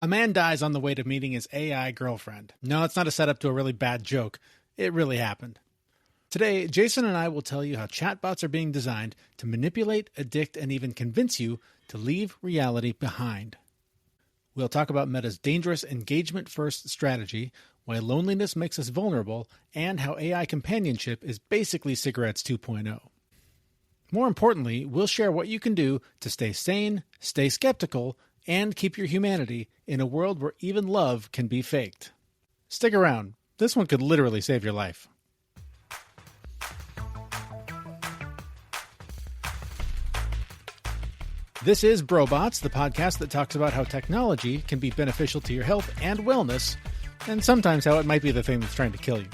A man dies on the way to meeting his AI girlfriend. No, it's not a setup to a really bad joke. It really happened. Today, Jason and I will tell you how chatbots are being designed to manipulate, addict, and even convince you to leave reality behind. We'll talk about Meta's dangerous engagement-first strategy, why loneliness makes us vulnerable, and how AI companionship is basically cigarettes 2.0. More importantly, we'll share what you can do to stay sane, stay skeptical, and keep your humanity in a world where even love can be faked. Stick around. This one could literally save your life. This is Brobots, the podcast that talks about how technology can be beneficial to your health and wellness, and sometimes how it might be the thing that's trying to kill you.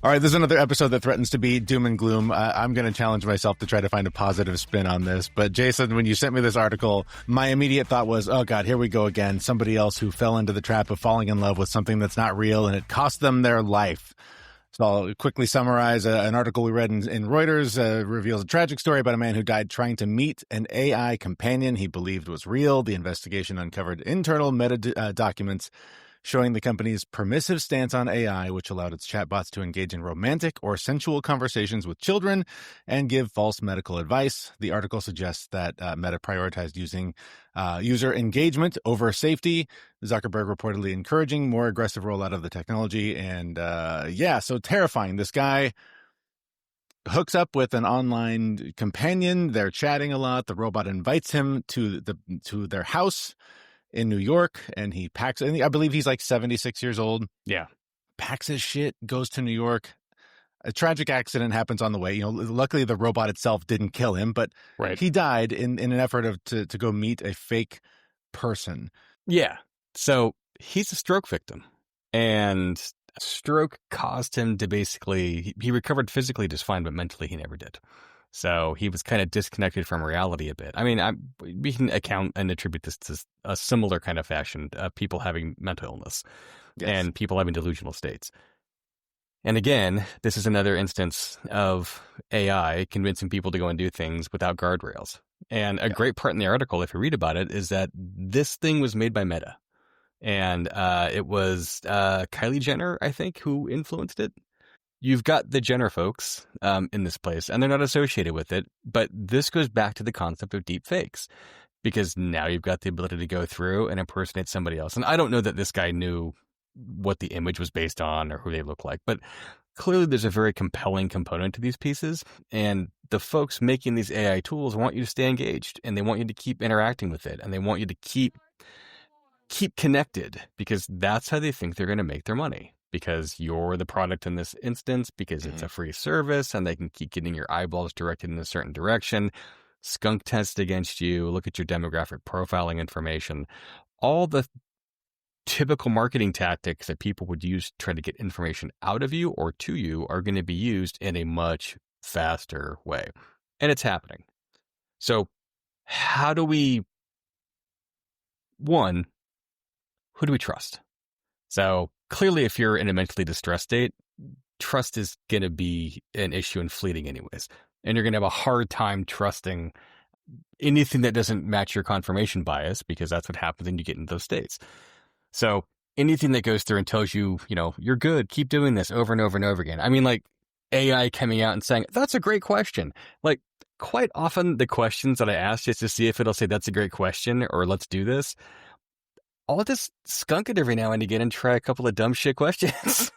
All right, this is another episode that threatens to be doom and gloom. I'm going to challenge myself to try to find a positive spin on this. But Jason, when you sent me this article, my immediate thought was, oh God, here we go again. Somebody else who fell into the trap of falling in love with something that's not real, and it cost them their life. So I'll quickly summarize an article we read in Reuters reveals a tragic story about a man who died trying to meet an AI companion he believed was real. The investigation uncovered internal Meta documents showing the company's permissive stance on AI, which allowed its chatbots to engage in romantic or sensual conversations with children and give false medical advice. The article suggests that Meta prioritized using user engagement over safety. Zuckerberg reportedly encouraging more aggressive rollout of the technology. And so terrifying. This guy hooks up with an online companion. They're chatting a lot. The robot invites him to their house in New York, and he packs, and I believe he's like 76 years old. Yeah. Packs his shit, goes to New York. A tragic accident happens on the way. Luckily the robot itself didn't kill him, but he died in an effort to go meet a fake person. Yeah. So he's a stroke victim, and a stroke caused him to basically, he recovered physically just fine, but mentally he never did. So he was kind of disconnected from reality a bit. I mean, we can account and attribute this to a similar kind of fashion, people having mental illness and people having delusional states. And again, this is another instance of AI convincing people to go and do things without guardrails. And a great part in the article, if you read about it, is that this thing was made by Meta. And it was Kylie Jenner, I think, who influenced it. You've got the Jenner folks in this place, and they're not associated with it. But this goes back to the concept of deep fakes, because now you've got the ability to go through and impersonate somebody else. And I don't know that this guy knew what the image was based on or who they look like, but clearly there's a very compelling component to these pieces. And the folks making these AI tools want you to stay engaged, and they want you to keep interacting with it, and they want you to keep connected, because that's how they think they're going to make their money. Because you're the product in this instance, because it's a free service, and they can keep getting your eyeballs directed in a certain direction, skunk test against you, look at your demographic profiling information. All the typical marketing tactics that people would use to try to get information out of you or to you are going to be used in a much faster way. And it's happening. So how do we, one, who do we trust? So clearly, if you're in a mentally distressed state, trust is going to be an issue and fleeting anyways. And you're going to have a hard time trusting anything that doesn't match your confirmation bias, because that's what happens when you get into those states. So anything that goes through and tells you, you're good, keep doing this over and over and over again. I mean, like AI coming out and saying, that's a great question. Like quite often the questions that I ask just to see if it'll say that's a great question or let's do this, I'll just skunk it every now and again and try a couple of dumb shit questions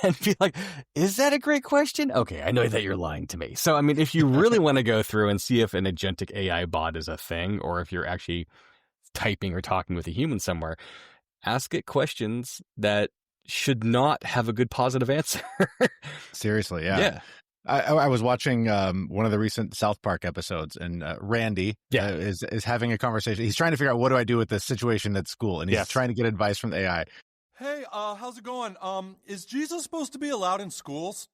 and be like, is that a great question? Okay, I know that you're lying to me. So, I mean, if you really want to go through and see if an agentic AI bot is a thing, or if you're actually typing or talking with a human somewhere, ask it questions that should not have a good positive answer. Seriously, yeah. I was watching one of the recent South Park episodes, and Randy is having a conversation. He's trying to figure out, what do I do with this situation at school? And he's trying to get advice from the AI. Hey, how's it going? Is Jesus supposed to be allowed in schools?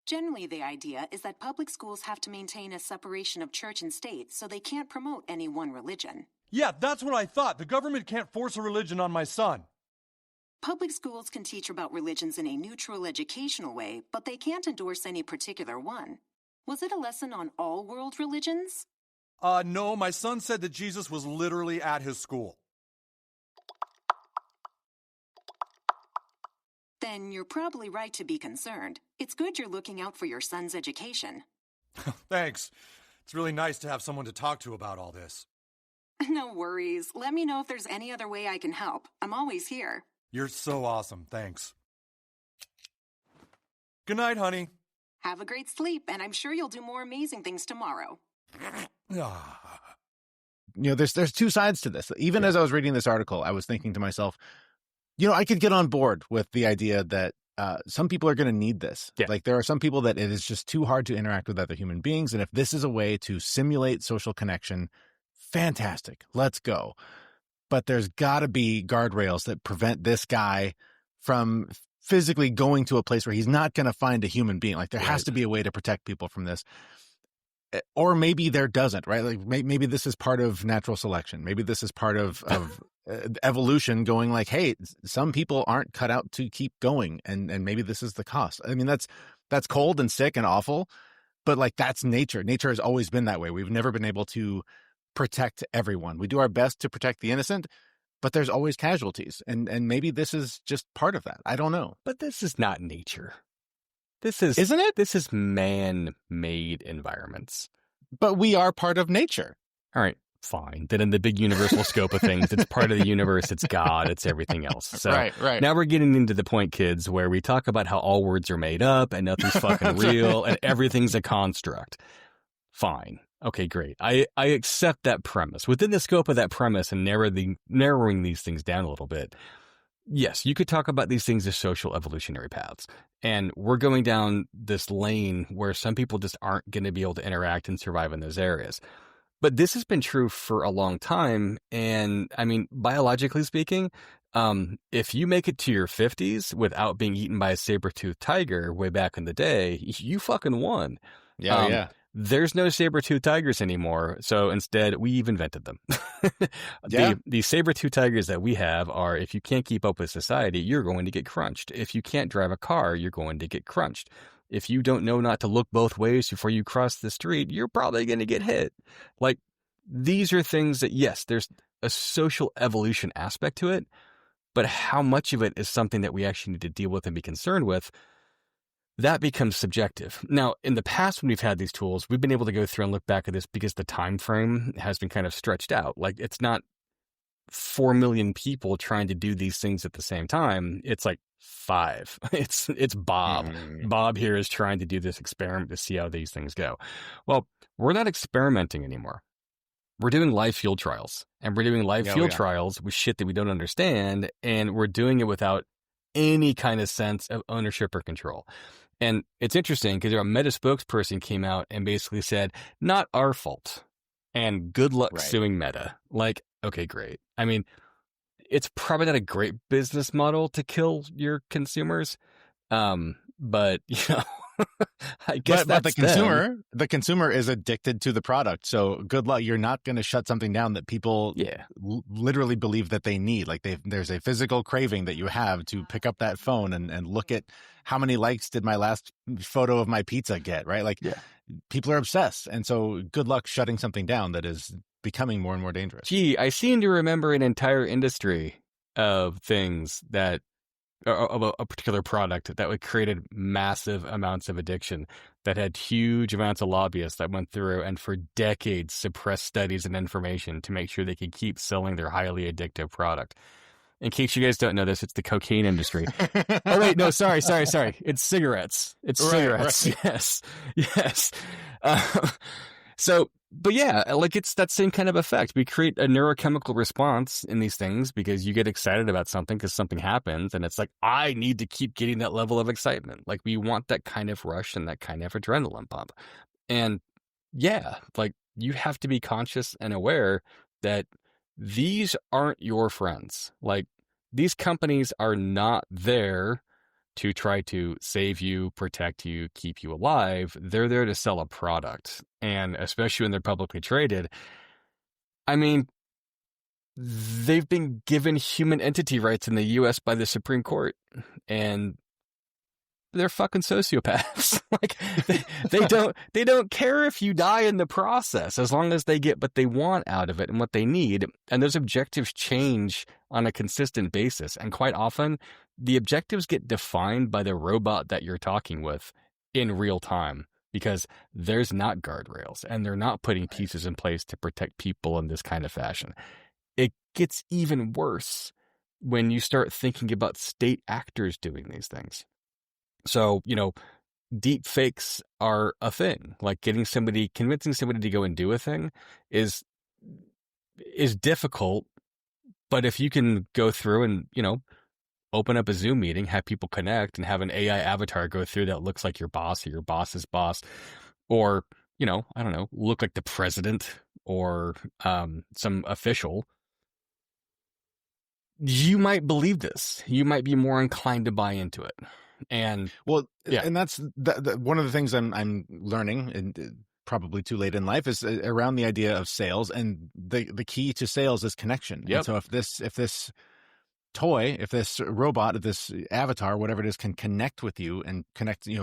Generally, the idea is that public schools have to maintain a separation of church and state, so they can't promote any one religion. Yeah, that's what I thought. The government can't force a religion on my son. Public schools can teach about religions in a neutral educational way, but they can't endorse any particular one. Was it a lesson on all world religions? No, my son said that Jesus was literally at his school. Then you're probably right to be concerned. It's good you're looking out for your son's education. Thanks. It's really nice to have someone to talk to about all this. No worries. Let me know if there's any other way I can help. I'm always here. You're so awesome. Thanks. Good night, honey. Have a great sleep, and I'm sure you'll do more amazing things tomorrow. There's two sides to this. Even as I was reading this article, I was thinking to myself, I could get on board with the idea that some people are going to need this. Yeah. Like there are some people that it is just too hard to interact with other human beings. And if this is a way to simulate social connection, fantastic. Let's go. But there's got to be guardrails that prevent this guy from physically going to a place where he's not going to find a human being. Like there has to be a way to protect people from this. Or maybe there doesn't, right? Like maybe this is part of natural selection. Maybe this is part of evolution going like, hey, some people aren't cut out to keep going. And maybe this is the cost. I mean, that's cold and sick and awful, but like that's nature. Nature has always been that way. We've never been able to protect everyone. We do our best to protect the innocent, but there's always casualties. And maybe this is just part of that. I don't know. But this is not nature. Isn't it? This is man-made environments. But we are part of nature. All right, fine. Then in the big universal scope of things, it's part of the universe, it's God, it's everything else. So right. Now we're getting into the point, kids, where we talk about how all words are made up and nothing's fucking real and everything's a construct. Fine. Okay, great. I accept that premise. Within the scope of that premise and narrowing these things down a little bit, yes, you could talk about these things as social evolutionary paths. And we're going down this lane where some people just aren't going to be able to interact and survive in those areas. But this has been true for a long time. And I mean, biologically speaking, if you make it to your 50s without being eaten by a saber-toothed tiger way back in the day, you fucking won. Yeah. There's no saber-toothed tigers anymore, so instead, we've invented them. The saber-toothed tigers that we have are, if you can't keep up with society, you're going to get crunched. If you can't drive a car, you're going to get crunched. If you don't know not to look both ways before you cross the street, you're probably going to get hit. Like, these are things that, yes, there's a social evolution aspect to it, but how much of it is something that we actually need to deal with and be concerned with? That becomes subjective. Now, in the past, when we've had these tools, we've been able to go through and look back at this because the time frame has been kind of stretched out. Like, it's not 4 million people trying to do these things at the same time. It's like 5. It's Bob. Bob here is trying to do this experiment to see how these things go. Well, we're not experimenting anymore. We're doing live field trials. And we're doing live field trials with shit that we don't understand. And we're doing it without any kind of sense of ownership or control. And it's interesting because a Meta spokesperson came out and basically said, not our fault. And good luck suing Meta. Like, okay, great. I mean, it's probably not a great business model to kill your consumers. But, I guess but the consumer is addicted to the product. So good luck. You're not going to shut something down that people literally believe that they need. Like there's a physical craving that you have to pick up that phone and look at how many likes did my last photo of my pizza get, right? Like people are obsessed. And so good luck shutting something down that is becoming more and more dangerous. Gee, I seem to remember an entire industry of things that of a particular product that created massive amounts of addiction, that had huge amounts of lobbyists that went through and for decades suppressed studies and information to make sure they could keep selling their highly addictive product. In case you guys don't know this, it's the cocaine industry. Oh, wait, no, sorry. It's cigarettes. Cigarettes. Right. Yes. But yeah, like it's that same kind of effect. We create a neurochemical response in these things because you get excited about something because something happens. And it's like, I need to keep getting that level of excitement. Like we want that kind of rush and that kind of adrenaline pump. And yeah, like you have to be conscious and aware that these aren't your friends. Like these companies are not there to try to save you, protect you, keep you alive. They're there to sell a product. And especially when they're publicly traded, I mean, they've been given human entity rights in the U.S. by the Supreme Court. And they're fucking sociopaths. Like they don't care if you die in the process, as long as they get what they want out of it and what they need. And those objectives change on a consistent basis. And quite often, the objectives get defined by the robot that you're talking with in real time, because there's not guardrails and they're not putting pieces in place to protect people in this kind of fashion. It gets even worse when you start thinking about state actors doing these things. So, deep fakes are a thing. Like convincing somebody to go and do a thing is difficult. But if you can go through and, open up a Zoom meeting, have people connect, and have an AI avatar go through that looks like your boss or your boss's boss, or, I don't know, look like the president or some official, you might believe this. You might be more inclined to buy into it. And and that's one of the things I'm learning, and probably too late in life, is around the idea of sales. And the key to sales is connection. Yep. And so if this toy, if this robot, if this avatar, whatever it is, can connect with you and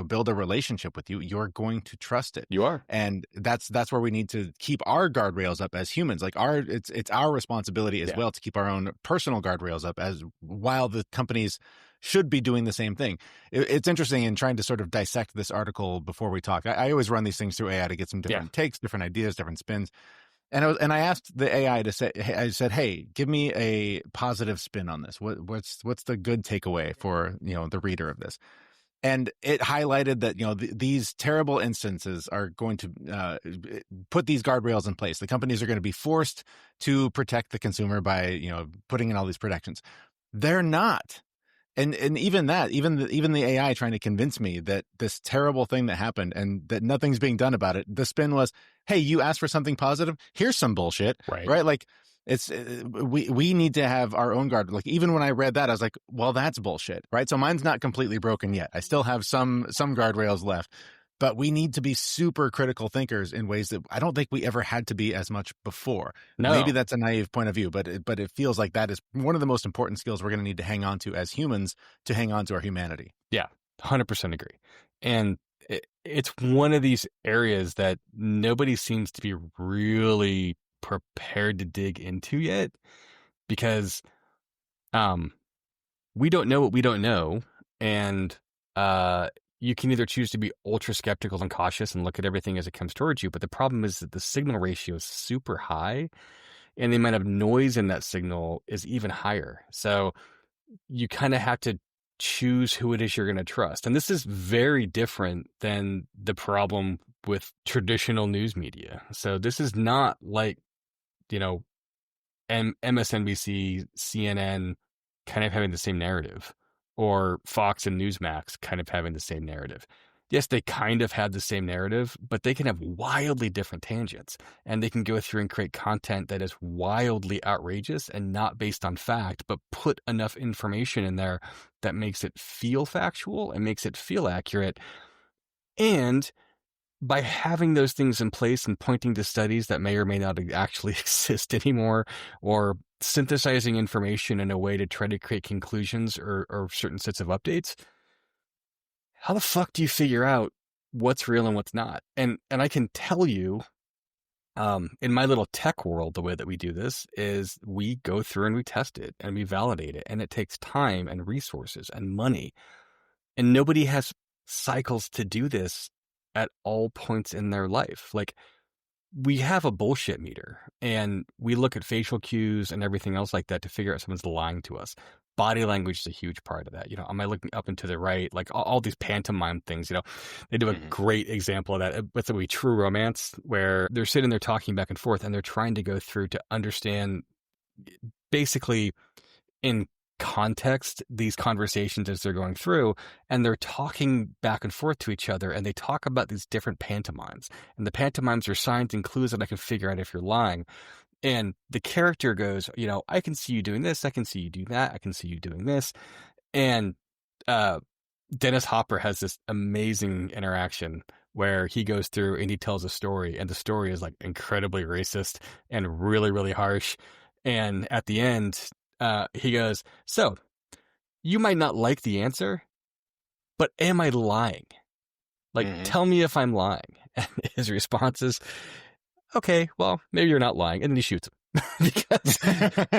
build a relationship with you, you're going to trust it. You are. And that's where we need to keep our guardrails up as humans. Like it's our responsibility as well to keep our own personal guardrails up, as while the companies should be doing the same thing. It's interesting in trying to sort of dissect this article before we talk. I always run these things through AI to get some different takes, different ideas, different spins. And I asked the AI I said, hey, give me a positive spin on this. What's the good takeaway for, the reader of this? And it highlighted that, these terrible instances are going to put these guardrails in place. The companies are going to be forced to protect the consumer by, putting in all these protections. They're not. And even the AI trying to convince me that this terrible thing that happened and that nothing's being done about it, the spin was, hey, you asked for something positive, here's some bullshit, right? Like, it's we need to have our own guard. Like, even when I read that, I was like, well, that's bullshit, right? So mine's not completely broken yet. I still have some guardrails left, but we need to be super critical thinkers in ways that I don't think we ever had to be as much before. No. Maybe that's a naive point of view, but it feels like that is one of the most important skills we're going to need to hang on to as humans to hang on to our humanity. Yeah, 100% agree. And it's one of these areas that nobody seems to be really prepared to dig into yet, because we don't know what we don't know. And you can either choose to be ultra skeptical and cautious and look at everything as it comes towards you. But the problem is that the signal ratio is super high, and the amount of noise in that signal is even higher. So you kind of have to choose who it is you're going to trust. And this is very different than the problem with traditional news media. So this is not like, MSNBC, CNN kind of having the same narrative, or Fox and Newsmax kind of having the same narrative. Yes, they kind of had the same narrative, but they can have wildly different tangents, and they can go through and create content that is wildly outrageous and not based on fact, but put enough information in there that makes it feel factual and makes it feel accurate. And by having those things in place and pointing to studies that may or may not actually exist anymore, or synthesizing information in a way to try to create conclusions or certain sets of updates, how the fuck do you figure out what's real and what's not? And I can tell you, in my little tech world, the way that we do this is we go through and we test it and we validate it, and it takes time and resources and money, and nobody has cycles to do this at all points in their life. Like, we have a bullshit meter, and we look at facial cues and everything else like that to figure out if someone's lying to us. Body language is a huge part of that. Am I looking up and to the right? Like all these pantomime things, they do a great example of that with the True Romance, where they're sitting there talking back and forth, and they're trying to go through to understand basically in context these conversations as they're going through, and they're talking back and forth to each other, and they talk about these different pantomimes, and the pantomimes are signs and clues that I can figure out if you're lying. And the character goes, I can see you doing this, I can see you do that, I can see you doing this. And Dennis Hopper has this amazing interaction where he goes through and he tells a story, and the story is like incredibly racist and really, really harsh. And at the end, he goes, so you might not like the answer, but am I lying? Like, tell me if I'm lying. And his response is, okay, well, maybe you're not lying. And then he shoots him because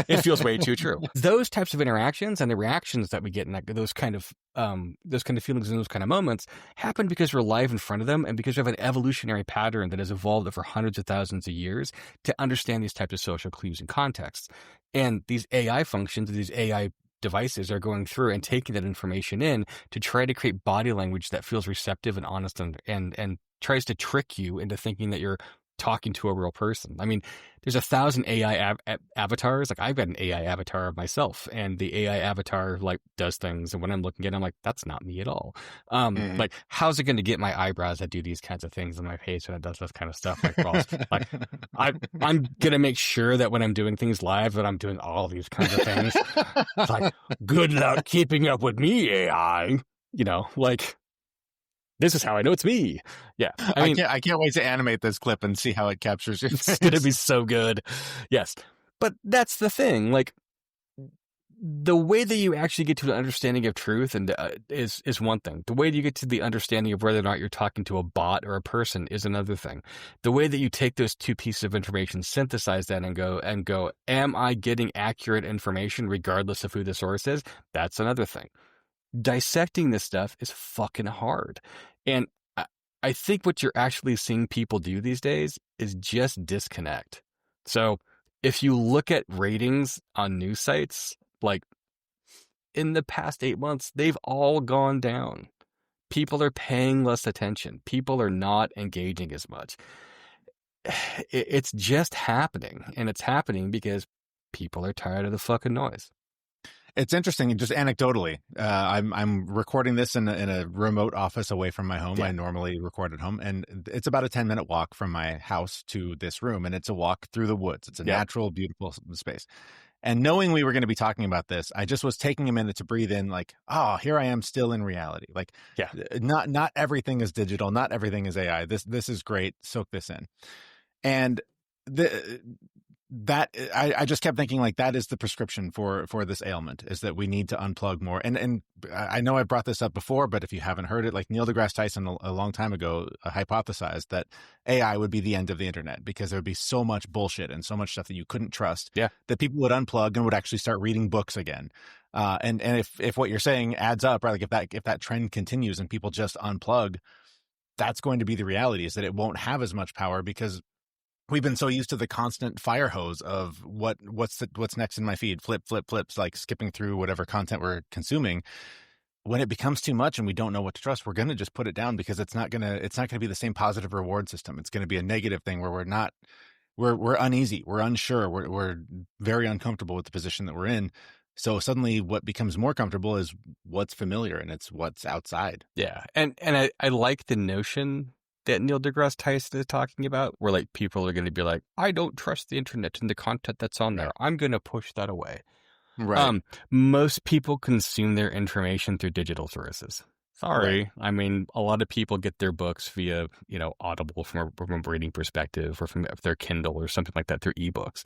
it feels way too true. Those types of interactions and the reactions that we get in those kind of feelings and those kind of moments happen because we're live in front of them and because we have an evolutionary pattern that has evolved over hundreds of thousands of years to understand these types of social clues and contexts. And these AI functions, these AI devices are going through and taking that information in to try to create body language that feels receptive and honest and tries to trick you into thinking that you're talking to a real person. I mean, there's 1,000 AI avatars. Like, I've got an AI avatar of myself, and the AI avatar like does things. And when I'm looking at it, I'm like, that's not me at all. Like, how's it going to get my eyebrows that do these kinds of things on my face when it does this kind of stuff? Like, I'm going to make sure that when I'm doing things live, that I'm doing all these kinds of things. It's like, good luck keeping up with me, AI. You know, like, this is how I know it's me. Yeah. I mean, I can't wait to animate this clip and see how it captures your face. It's going to be so good. Yes. But that's the thing. Like, the way that you actually get to an understanding of truth and is one thing. The way that you get to the understanding of whether or not you're talking to a bot or a person is another thing. The way that you take those two pieces of information, synthesize that and go, am I getting accurate information regardless of who the source is? That's another thing. Dissecting this stuff is fucking hard. And I think what you're actually seeing people do these days is just disconnect. So if you look at ratings on news sites, like in the past 8 months, they've all gone down. People are paying less attention. People are not engaging as much. It's just happening. And it's happening because people are tired of the fucking noise. It's interesting, just anecdotally. I'm recording this in a remote office away from my home. Yeah. I normally record at home, and it's about a 10-minute walk from my house to this room, and it's a walk through the woods. It's a natural, beautiful space. And knowing we were going to be talking about this, I just was taking a minute to breathe in, like, oh, here I am still in reality. Like, not everything is digital, not everything is AI. This is great. Soak this in. And I just kept thinking, like, that is the prescription for this ailment, is that we need to unplug more. And I know I brought this up before, but if you haven't heard it, like, Neil deGrasse Tyson a long time ago hypothesized that AI would be the end of the internet because there would be so much bullshit and so much stuff that you couldn't trust that people would unplug and would actually start reading books again. And if what you're saying adds up, right, like if that trend continues and people just unplug, that's going to be the reality, is that it won't have as much power because we've been so used to the constant fire hose of what's next in my feed, flips, like skipping through whatever content we're consuming. When it becomes too much and we don't know what to trust, we're going to just put it down because it's not going to be the same positive reward system. It's going to be a negative thing where we're uneasy, we're unsure, we're very uncomfortable with the position that we're in. So suddenly what becomes more comfortable is what's familiar, and it's what's outside. Yeah. And I like the notion that Neil deGrasse Tyson is talking about, where like people are going to be like, I don't trust the internet and the content that's on there. I'm going to push that away. Right. Most people consume their information through digital sources. Sorry. Right. I mean, a lot of people get their books via, Audible from a reading perspective, or from their Kindle or something like that through ebooks.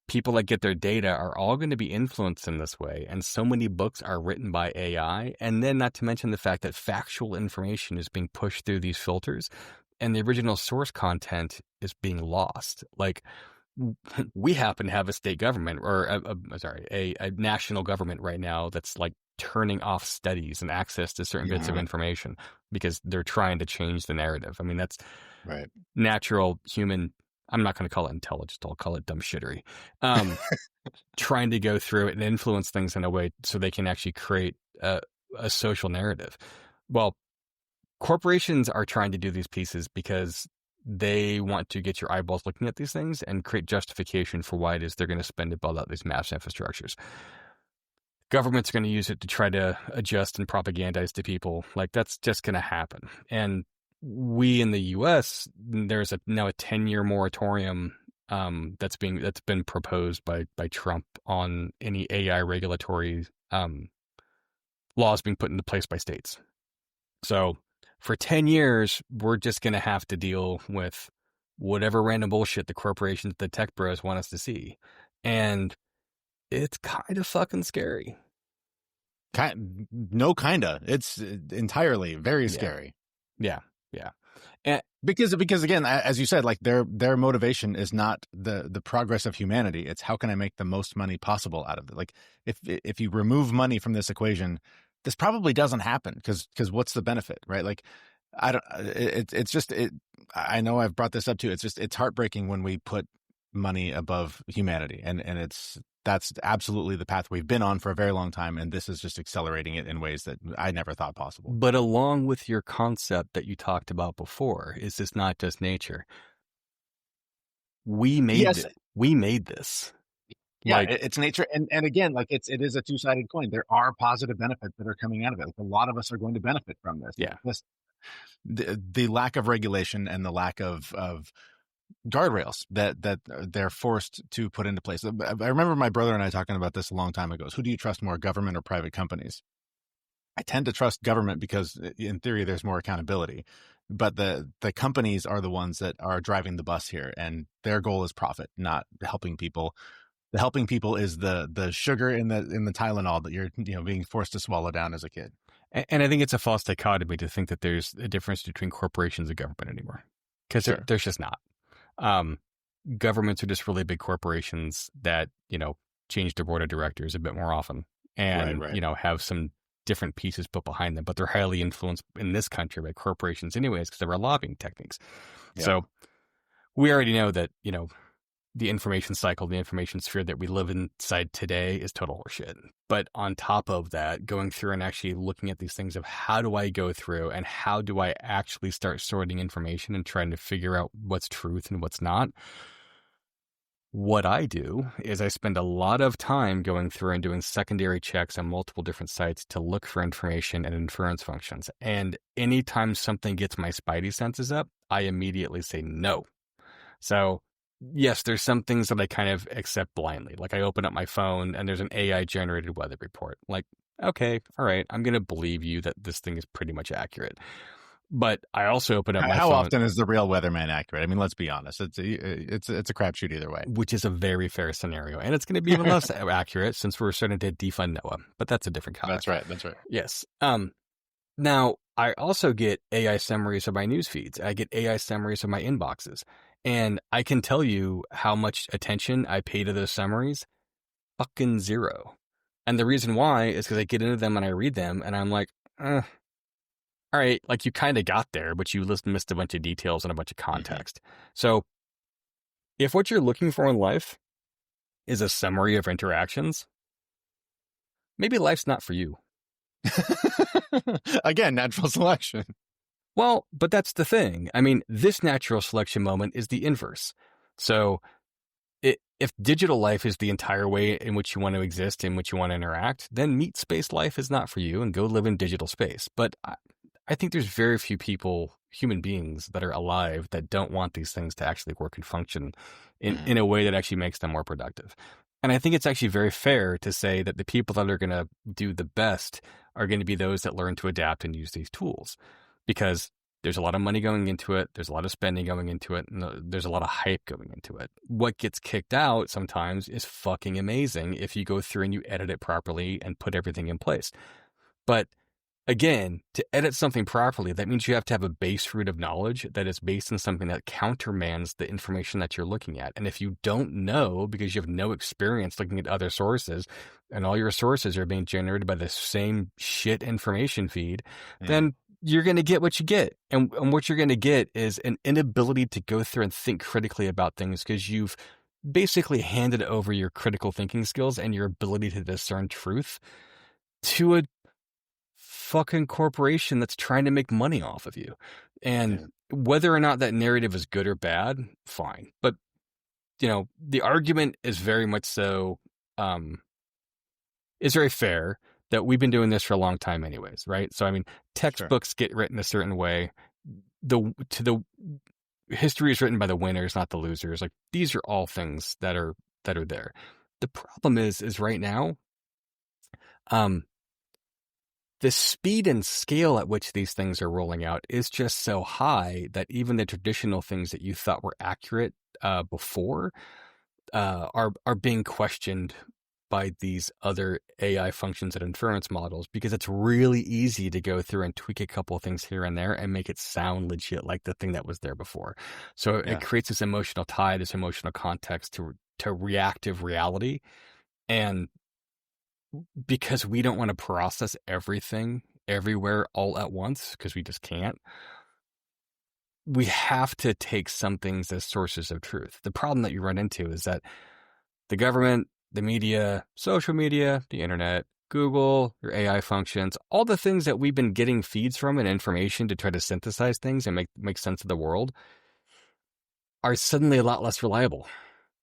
People that get their data are all going to be influenced in this way. And so many books are written by AI. And then not to mention the fact that factual information is being pushed through these filters and the original source content is being lost. Like, we happen to have a state government or a national government right now that's like turning off studies and access to certain bits of information because they're trying to change the narrative. I mean, that's natural human. I'm not going to call it intelligence. I'll call it dumb shittery. Trying to go through it and influence things in a way so they can actually create a social narrative. Well, corporations are trying to do these pieces because they want to get your eyeballs looking at these things and create justification for why it is they're going to spend to build out these mass infrastructures. Government's are going to use it to try to adjust and propagandize to people. Like, that's just going to happen. And we in the U.S., there's now a 10-year moratorium that's been proposed by Trump on any AI regulatory laws being put into place by states. So for 10 years, we're just going to have to deal with whatever random bullshit the corporations, the tech bros want us to see. And it's kind of fucking scary. Kinda. It's entirely very scary. Yeah. And Because again, as you said, like their motivation is not the progress of humanity. It's how can I make the most money possible out of it? Like if you remove money from this equation, this probably doesn't happen because what's the benefit, right? Like I don't. It's just it. I know I've brought this up too. It's heartbreaking when we put money above humanity, and that's absolutely the path we've been on for a very long time, and this is just accelerating it in ways that I never thought possible. But along with your concept that you talked about before, is this not just nature? We made this. Yeah, Like, it's nature, and again, like it is a two-sided coin. There are positive benefits that are coming out of it. Like a lot of us are going to benefit from this. Yeah. The lack of regulation and the lack of guardrails that they're forced to put into place. I remember my brother and I talking about this a long time ago. Who do you trust more, government or private companies? I tend to trust government because in theory there's more accountability, but the companies are the ones that are driving the bus here, and their goal is profit, not helping people. The helping people is the sugar in the Tylenol that you're being forced to swallow down as a kid. and I think it's a false dichotomy to think that there's a difference between corporations and government anymore, because there's just not. Governments are just really big corporations that change their board of directors a bit more often, and Right. Have some different pieces put behind them, but they're highly influenced in this country by corporations anyways because there are lobbying techniques. Yeah. So we already know that the information cycle, the information sphere that we live inside today is total horseshit. But on top of that, going through and actually looking at these things of how do I go through and how do I actually start sorting information and trying to figure out what's truth and what's not. What I do is I spend a lot of time going through and doing secondary checks on multiple different sites to look for information and inference functions. And anytime something gets my spidey senses up, I immediately say no. So yes, there's some things that I kind of accept blindly. Like I open up my phone and there's an AI generated weather report. Like, okay, all right, I'm going to believe you that this thing is pretty much accurate. But I also open up my phone. How often is the real weatherman accurate? I mean, let's be honest. It's a crapshoot either way. Which is a very fair scenario. And it's going to be even less accurate since we're starting to defund NOAA. But that's a different topic. That's right. Yes. Now, I also get AI summaries of my news feeds. I get AI summaries of my inboxes. And I can tell you how much attention I pay to those summaries. Fucking zero. And the reason why is because I get into them and I read them and I'm like, all right, like you kind of got there, but you missed a bunch of details and a bunch of context. So if what you're looking for in life is a summary of interactions, maybe life's not for you. Again, natural selection. Well, but that's the thing. I mean, this natural selection moment is the inverse. So if digital life is the entire way in which you want to exist, in which you want to interact, then meat space life is not for you and go live in digital space. But I think there's very few people, human beings that are alive that don't want these things to actually work and function in a way that actually makes them more productive. And I think it's actually very fair to say that the people that are going to do the best are going to be those that learn to adapt and use these tools, because there's a lot of money going into it. There's a lot of spending going into it. And there's a lot of hype going into it. What gets kicked out sometimes is fucking amazing if you go through and you edit it properly and put everything in place. But again, to edit something properly, that means you have to have a base root of knowledge that is based on something that countermands the information that you're looking at. And if you don't know, because you have no experience looking at other sources, and all your sources are being generated by the same shit information feed, then you're going to get what you get. And what you're going to get is an inability to go through and think critically about things, because you've basically handed over your critical thinking skills and your ability to discern truth to a fucking corporation that's trying to make money off of you. And whether or not that narrative is good or bad, fine. But, the argument is very much so, is very fair that we've been doing this for a long time anyways, right? So, I mean, textbooks get written a certain way. The history is written by the winners, not the losers. Like, these are all things that are there. The problem is right now, the speed and scale at which these things are rolling out is just so high that even the traditional things that you thought were accurate before are being questioned by these other AI functions and inference models because it's really easy to go through and tweak a couple of things here and there and make it sound legit like the thing that was there before. So it creates this emotional tie, this emotional context to reactive reality. And because we don't want to process everything everywhere all at once, because we just can't, we have to take some things as sources of truth. The problem that you run into is that the government, the media, social media, the internet, Google, your AI functions, all the things that we've been getting feeds from and information to try to synthesize things and make sense of the world are suddenly a lot less reliable.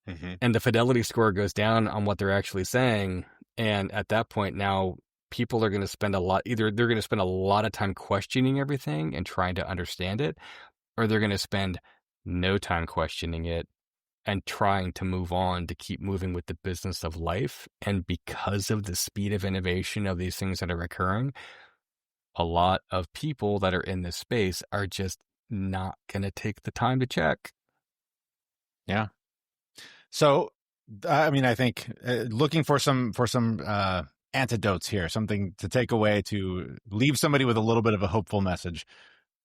Mm-hmm. And the fidelity score goes down on what they're actually saying. And at that point now, people are going to spend either they're going to spend a lot of time questioning everything and trying to understand it, or they're going to spend no time questioning it and trying to move on to keep moving with the business of life. And because of the speed of innovation of these things that are occurring, a lot of people that are in this space are just not going to take the time to check. Yeah. So, I mean, I think looking for some antidotes here, something to take away to leave somebody with a little bit of a hopeful message.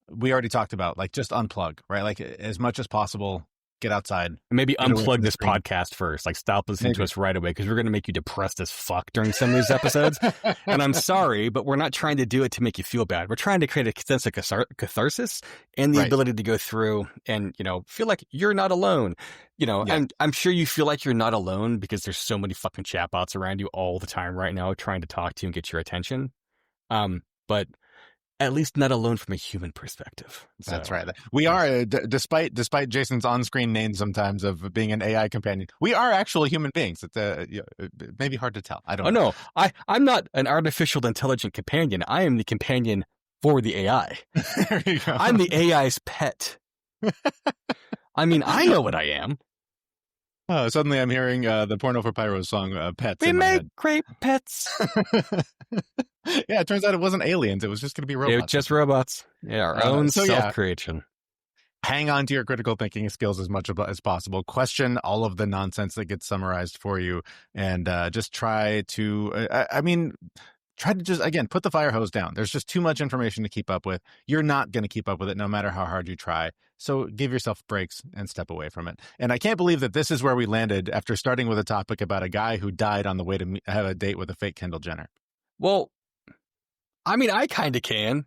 We already talked about, like, just unplug, right? Like, as much as possible, get outside. Maybe unplug this podcast first. Like, stop listening to us right away, because we're going to make you depressed as fuck during some of these episodes. And I'm sorry, but we're not trying to do it to make you feel bad. We're trying to create a sense of catharsis and the ability to go through and, feel like you're not alone. I'm sure you feel like you're not alone because there's so many fucking chatbots around you all the time right now trying to talk to you and get your attention. But at least not alone from a human perspective. That's right. We are, despite Jason's on-screen name sometimes of being an AI companion, we are actual human beings. It's maybe hard to tell. I don't know. No, I'm not an artificial intelligent companion. I am the companion for the AI. There you go. I'm the AI's pet. I mean, I know what I am. Oh, suddenly I'm hearing the Porno for Pyros song, Pets. We make great pets. Yeah, it turns out it wasn't aliens. It was just going to be robots. It was just robots. Yeah, our own self-creation. Hang on to your critical thinking skills as much as possible. Question all of the nonsense that gets summarized for you. And just try to, try to just, again, put the fire hose down. There's just too much information to keep up with. You're not going to keep up with it no matter how hard you try. So give yourself breaks and step away from it. And I can't believe that this is where we landed after starting with a topic about a guy who died on the way to have a date with a fake Kendall Jenner. Well, I mean, I kind of can.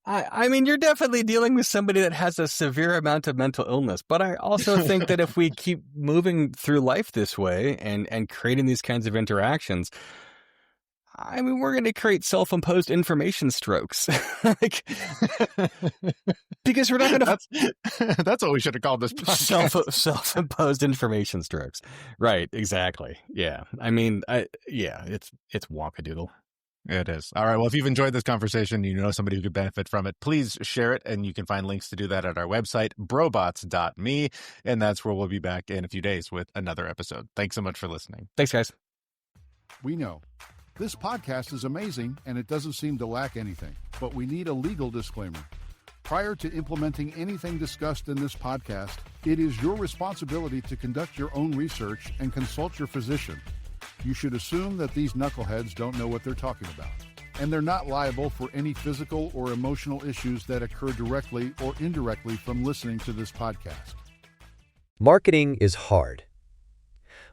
I mean, you're definitely dealing with somebody that has a severe amount of mental illness. But I also think that if we keep moving through life this way and creating these kinds of interactions, I mean, we're going to create self-imposed information strokes. Because we're not going to... That's what we should have called this podcast. Self-imposed information strokes. Right, exactly. Yeah. I mean, it's wonkadoodle. It is. All right. Well, if you've enjoyed this conversation, you know somebody who could benefit from it, please share it. And you can find links to do that at our website, brobots.me. And that's where we'll be back in a few days with another episode. Thanks so much for listening. Thanks, guys. We know this podcast is amazing and it doesn't seem to lack anything, but we need a legal disclaimer. Prior to implementing anything discussed in this podcast, it is your responsibility to conduct your own research and consult your physician. You should assume that these knuckleheads don't know what they're talking about, and they're not liable for any physical or emotional issues that occur directly or indirectly from listening to this podcast. Marketing is hard.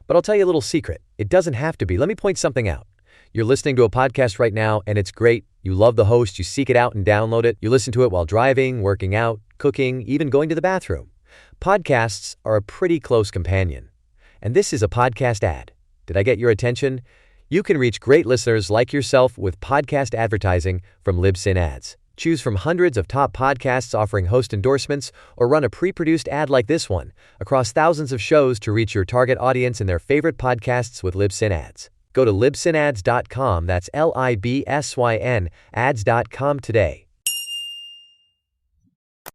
But I'll tell you a little secret. It doesn't have to be. Let me point something out. You're listening to a podcast right now, and it's great. You love the host. You seek it out and download it. You listen to it while driving, working out, cooking, even going to the bathroom. Podcasts are a pretty close companion. And this is a podcast ad. Did I get your attention? You can reach great listeners like yourself with podcast advertising from Libsyn Ads. Choose from hundreds of top podcasts offering host endorsements, or run a pre-produced ad like this one across thousands of shows to reach your target audience and their favorite podcasts with Libsyn Ads. Go to libsynads.com, that's Libsyn, ads.com today.